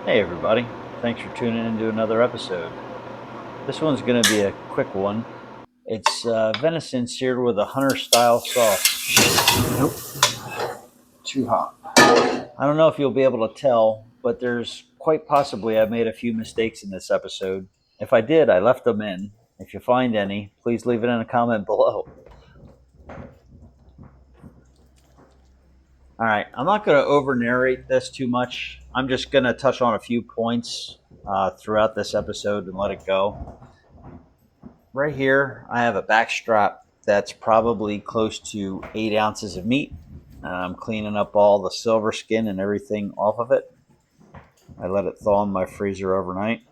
Hey everybody, thanks for tuning into another episode. This one's going to be a quick one. It's venison seared with a hunter style sauce. Nope, too hot. I don't know if you'll be able to tell, but there's quite possibly I made a few mistakes in this episode. If I did, I left them in. If you find any, please leave it in a comment below. All right, I'm not going to over narrate this too much. I'm just going to touch on a few points throughout this episode and let it go. Right here, I have a back strap that's probably close to 8 ounces of meat. I'm cleaning up all the silver skin and everything off of it. I let it thaw in my freezer overnight.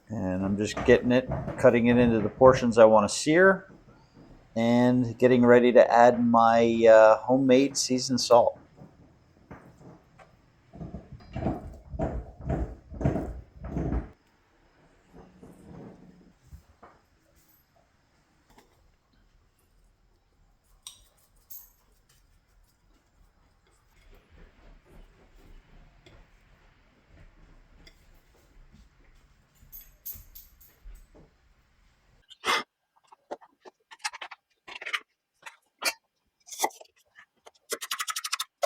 And I'm just getting it, cutting it into the portions I want to sear, and getting ready to add my homemade seasoned salt.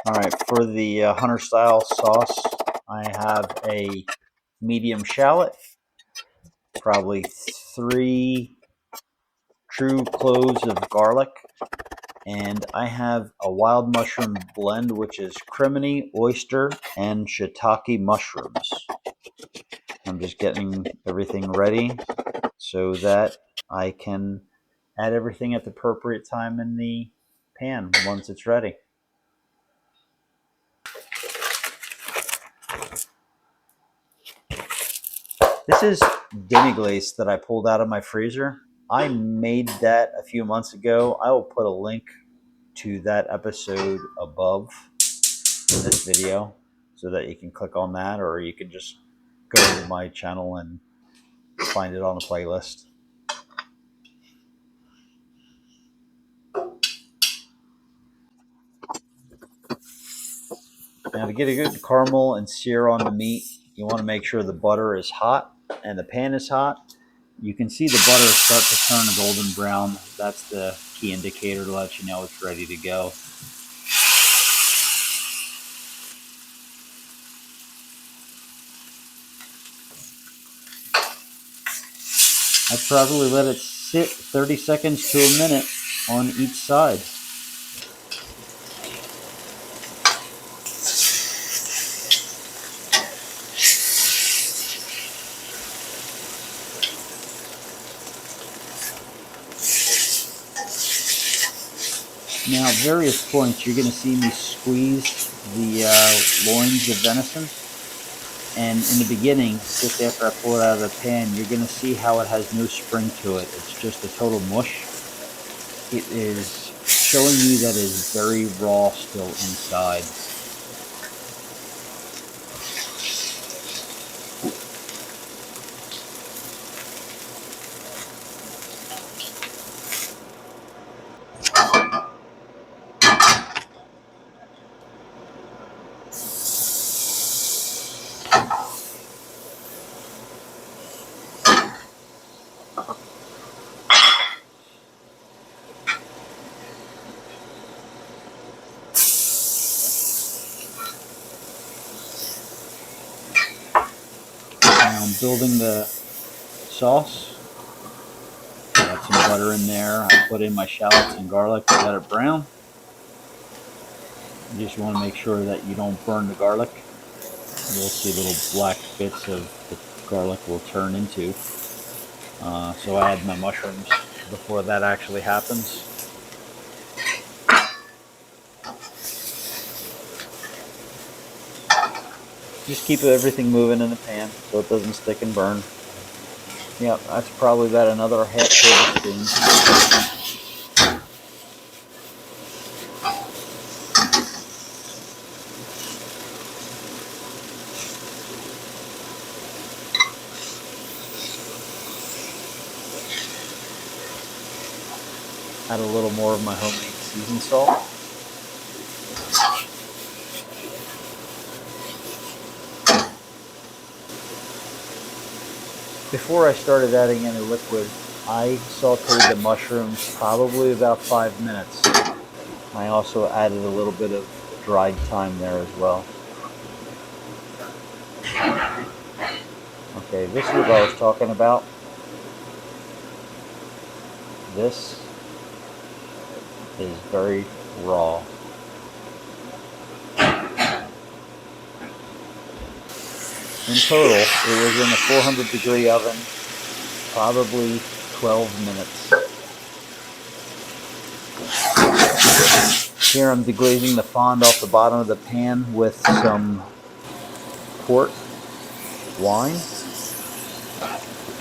All right, for the hunter style sauce, I have a medium shallot, probably 3 true cloves of garlic, and I have a wild mushroom blend, which is crimini, oyster, and shiitake mushrooms. I'm just getting everything ready so that I can add everything at the appropriate time in the pan once it's ready. This is demi-glace that I pulled out of my freezer. I made that a few months ago. I will put a link to that episode above in this video so that you can click on that, or you can just go to my channel and find it on the playlist. Now, to get a good caramel and sear on the meat, you want to make sure the butter is hot and the pan is hot. You can see the butter start to turn a golden brown. That's the key indicator to let you know it's ready to go. I'd probably let it sit 30 seconds to a minute on each side. Now, at various points, you're going to see me squeeze the loins of venison. And in the beginning, just after I pull it out of the pan, you're going to see how it has no spring to it. It's just a total mush. It is showing you that it is very raw still inside. Now I'm building the sauce. Got some butter in there. I put in my shallots and garlic to let it brown. You just want to make sure that you don't burn the garlic. You'll see little black bits of the garlic will turn into. So I add my mushrooms before that actually happens. Just keep everything moving in the pan so it doesn't stick and burn. Yep, that's probably about another half tablespoon. Add a little more of my homemade seasoned salt. Before I started adding any liquid, I sauteed the mushrooms probably about 5 minutes. I also added a little bit of dried thyme there as well. Okay, this is what I was talking about. This is very raw. In total, it was in a 400-degree oven, probably 12 minutes. Here I'm deglazing the fond off the bottom of the pan with some port wine.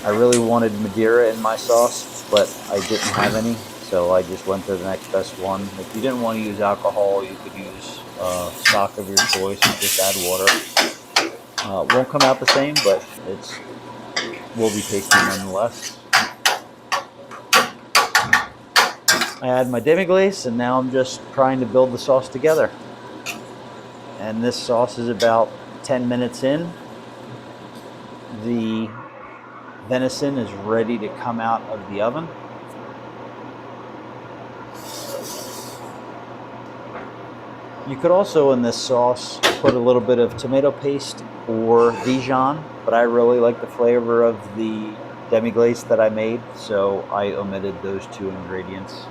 I really wanted Madeira in my sauce, but I didn't have any, so I just went to the next best one. If you didn't want to use alcohol, you could use stock of your choice and just add water. Won't come out the same, but it will be tasty nonetheless. I add my demi-glace, and now I'm just trying to build the sauce together. And this sauce is about 10 minutes in. The venison is ready to come out of the oven. You could also, in this sauce, put a little bit of tomato paste or Dijon, but I really like the flavor of the demi-glace that I made, so I omitted those two ingredients.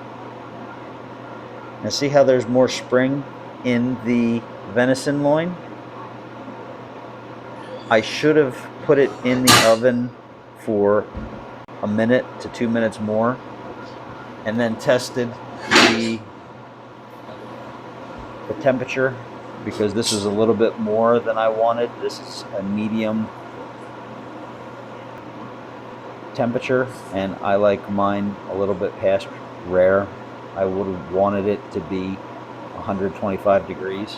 Now see how there's more spring in the venison loin? I should have put it in the oven for a minute to 2 minutes more and then tested the temperature, because this is a little bit more than I wanted. This is a medium temperature, and I like mine a little bit past rare. I would have wanted it to be 125 degrees.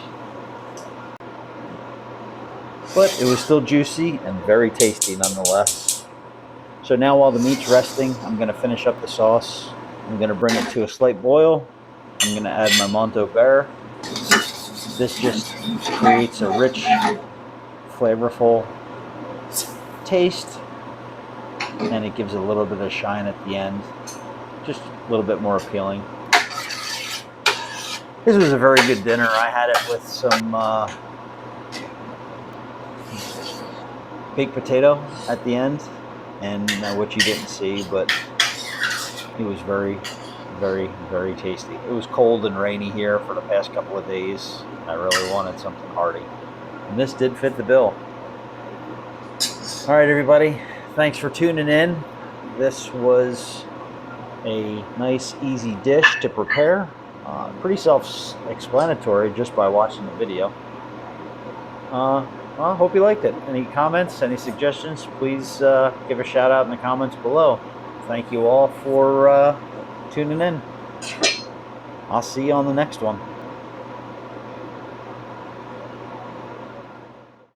But it was still juicy and very tasty nonetheless. So now while the meat's resting, I'm going to finish up the sauce. I'm going to bring it to a slight boil. I'm going to add my Montauk-Vert. This just creates a rich, flavorful taste, and it gives it a little bit of shine at the end. Just a little bit more appealing. This was a very good dinner. I had it with some baked potato at the end, and what you didn't see, but it was very, very, very tasty. It was cold and rainy here for the past couple of days. I really wanted something hearty, and this did fit the bill. All right, everybody, thanks for tuning in. This was a nice, easy dish to prepare. Pretty self-explanatory just by watching the video. Well, I hope you liked it. Any comments, any suggestions, please give a shout out in the comments below. Thank you all for tuning in. I'll see you on the next one.